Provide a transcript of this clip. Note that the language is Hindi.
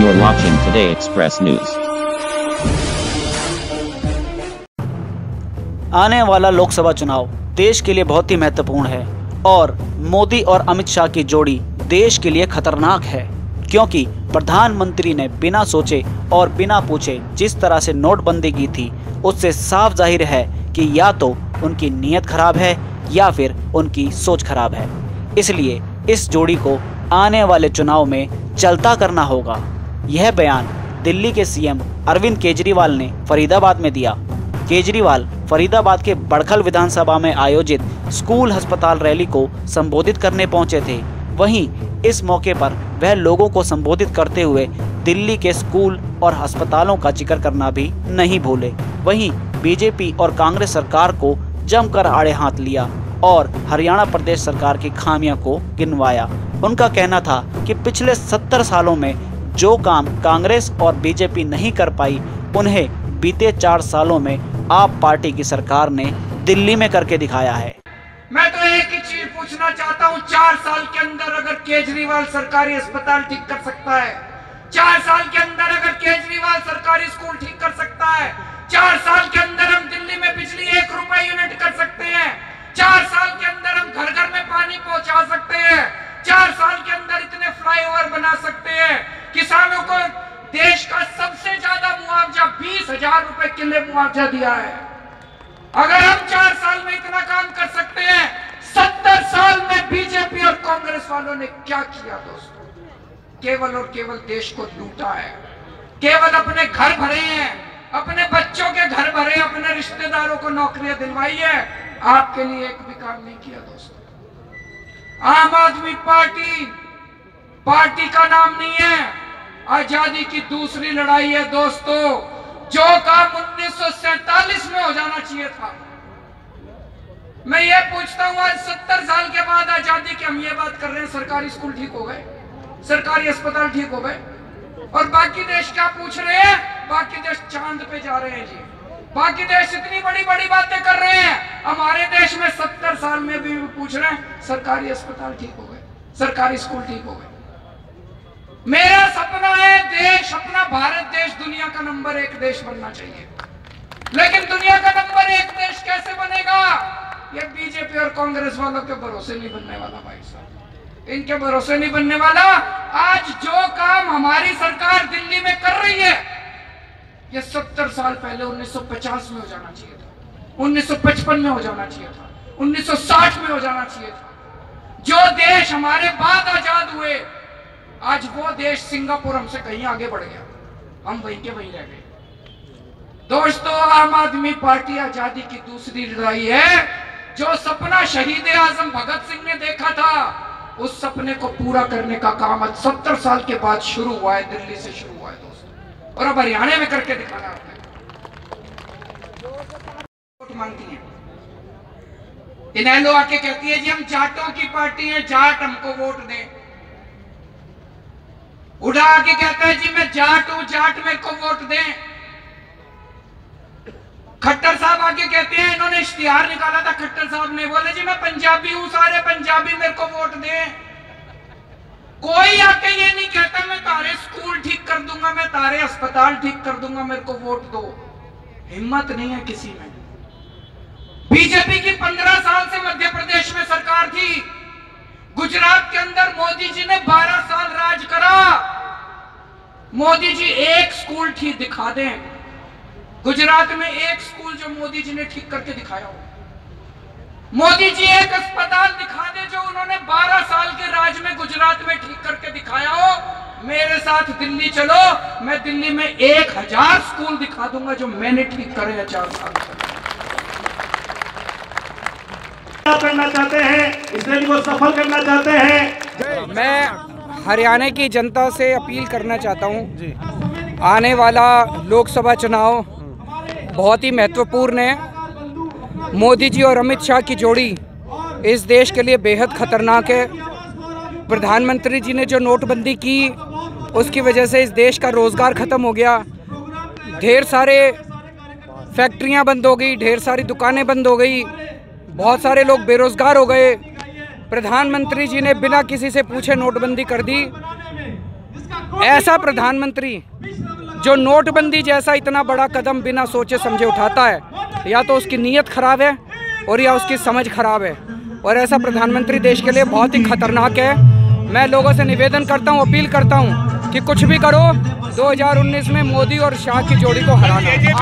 You're watching Today Express News. आने वाला लोकसभा चुनाव देश के लिए बहुत ही महत्वपूर्ण है और मोदी और अमित शाह की जोड़ी देश के लिए खतरनाक है, क्योंकि प्रधानमंत्री ने बिना सोचे और बिना पूछे जिस तरह से नोटबंदी की थी, उससे साफ जाहिर है कि या तो उनकी नीयत खराब है या फिर उनकी सोच खराब है। इसलिए इस जोड़ी को आने वाले चुनाव में चलता करना होगा। यह बयान दिल्ली के सीएम अरविंद केजरीवाल ने फरीदाबाद में दिया। केजरीवाल फरीदाबाद के बड़खल विधानसभा में आयोजित स्कूल अस्पताल रैली को संबोधित करने पहुंचे थे। वहीं इस मौके पर वह लोगों को संबोधित करते हुए दिल्ली के स्कूल और अस्पतालों का जिक्र करना भी नहीं भूले। वहीं बीजेपी और कांग्रेस सरकार को जमकर आड़े हाथ लिया और हरियाणा प्रदेश सरकार की खामियों को गिनवाया। उनका कहना था कि पिछले 70 सालों में जो काम कांग्रेस और बीजेपी नहीं कर पाई, उन्हें बीते 4 सालों में आप पार्टी की सरकार ने दिल्ली में करके दिखाया है। मैं तो एक ही चीज पूछना चाहता हूं, 4 साल के अंदर अगर केजरीवाल सरकारी अस्पताल ठीक कर सकता है, 4 साल के अंदर अगर केजरीवाल सरकारी स्कूल ठीक कर सकता है, 4 साल के अंदर हम दिल्ली में बिजली 1 रुपए यूनिट कर सकते हैं, 4 साल के अंदर हम घर घर में पानी पहुंचा सकते हैं, 4 साल के अंदर इतने फ्लाईओवर बना सकते हैं, किसानों को देश का सबसे ज्यादा मुआवजा 20,000 रुपए किले मुआवजा दिया है। अगर हम 4 साल में इतना काम कर सकते हैं, 70 साल में बीजेपी और कांग्रेस वालों ने क्या किया दोस्तों? केवल और केवल देश को लूटा है, केवल अपने घर भरे हैं, अपने बच्चों के घर भरे, अपने रिश्तेदारों को नौकरियां दिलवाई है, आपके लिए एक भी काम नहीं किया दोस्तों। आम आदमी पार्टी का नाम नहीं है, आजादी की दूसरी लड़ाई है दोस्तों। जो काम 1947 में हो जाना चाहिए था, मैं ये पूछता हूं, आज 70 साल के बाद आजादी की हम ये बात कर रहे हैं, सरकारी स्कूल ठीक हो गए, सरकारी अस्पताल ठीक हो गए, और बाकी देश क्या पूछ रहे हैं? बाकी देश चांद पे जा रहे हैं जी। बाकी देश इतनी बड़ी बड़ी बातें कर रहे हैं, हमारे देश में 70 साल में भी पूछ रहे हैं सरकारी अस्पताल ठीक हो गए, सरकारी स्कूल ठीक हो गए। मेरा सपना है देश, अपना भारत देश दुनिया का नंबर 1 देश बनना चाहिए, लेकिन दुनिया का नंबर 1 देश कैसे बनेगा? ये बीजेपी और कांग्रेस वालों के भरोसे नहीं बनने वाला भाई साहब, इनके भरोसे नहीं बनने वाला। आज जो काम हमारी सरकार दिल्ली में कर रही है, ये 70 साल पहले 1950 में हो जाना चाहिए था, 1955 में हो जाना चाहिए था, 1960 में हो जाना चाहिए था। जो देश हमारे बाद आजाद हुए, आज वो देश सिंगापुर हमसे कहीं आगे बढ़ गया, हम वहीं के वहीं रह गए। दोस्तों, आम आदमी पार्टी आजादी की दूसरी लड़ाई है। जो सपना शहीद आजम भगत सिंह ने देखा था, उस सपने को पूरा करने का काम आज 70 साल के बाद शुरू हुआ है, दिल्ली से शुरू हुआ है दोस्तों, और अब हरियाणा में करके दिखाना है। वोट मांगती है, इनेलो आके कहती है जी हम जाटों की पार्टी है, जाट हमको वोट दें। उड़ा आके कहता है जी मैं जाट हूं, जाट मेरे को वोट दें। खट्टर साहब आके कहते हैं, इन्होंने इश्तिहार निकाला था, खट्टर साहब ने बोले जी मैं पंजाबी हूं, सारे पंजाबी मेरे को वोट दें। कोई आके ये नहीं कहता मैं तारे स्कूल ठीक कर दूंगा, मैं तारे अस्पताल ठीक कर दूंगा, मेरे को वोट दो। हिम्मत नहीं है किसी में। बीजेपी की 15 साल से मध्य प्रदेश में सरकार थी, गुजरात के अंदर मोदी जी ने 12 साल राज करा। मोदी जी एक स्कूल ठीक दिखा दें, गुजरात में एक स्कूल जो मोदी जी ने ठीक करके दिखाया हो, मोदी जी एक अस्पताल दिखा दे जो उन्होंने 12 साल के राज में गुजरात में ठीक करके दिखाया हो। मेरे साथ दिल्ली चलो, मैं दिल्ली में 1000 स्कूल दिखा दूंगा जो मैंने ठीक करे हैं 4 साल करना चाहते हैं, इस रैली को सफल करना चाहते हैं। मैं हरियाणा की जनता से अपील करना चाहता हूं, आने वाला लोकसभा चुनाव बहुत ही महत्वपूर्ण है। मोदी जी और अमित शाह की जोड़ी इस देश के लिए बेहद खतरनाक है। प्रधानमंत्री जी ने जो नोटबंदी की, उसकी वजह से इस देश का रोज़गार ख़त्म हो गया, ढेर सारे फैक्ट्रियां बंद हो गई, ढेर सारी दुकानें बंद हो गई, बहुत सारे लोग बेरोज़गार हो गए। प्रधानमंत्री जी ने बिना किसी से पूछे नोटबंदी कर दी। ऐसा प्रधानमंत्री जो नोटबंदी जैसा इतना बड़ा कदम बिना सोचे समझे उठाता है, या तो उसकी नीयत खराब है और या उसकी समझ खराब है, और ऐसा प्रधानमंत्री देश के लिए बहुत ही खतरनाक है। मैं लोगों से निवेदन करता हूं, अपील करता हूं कि कुछ भी करो, 2019 में मोदी और शाह की जोड़ी को हराना।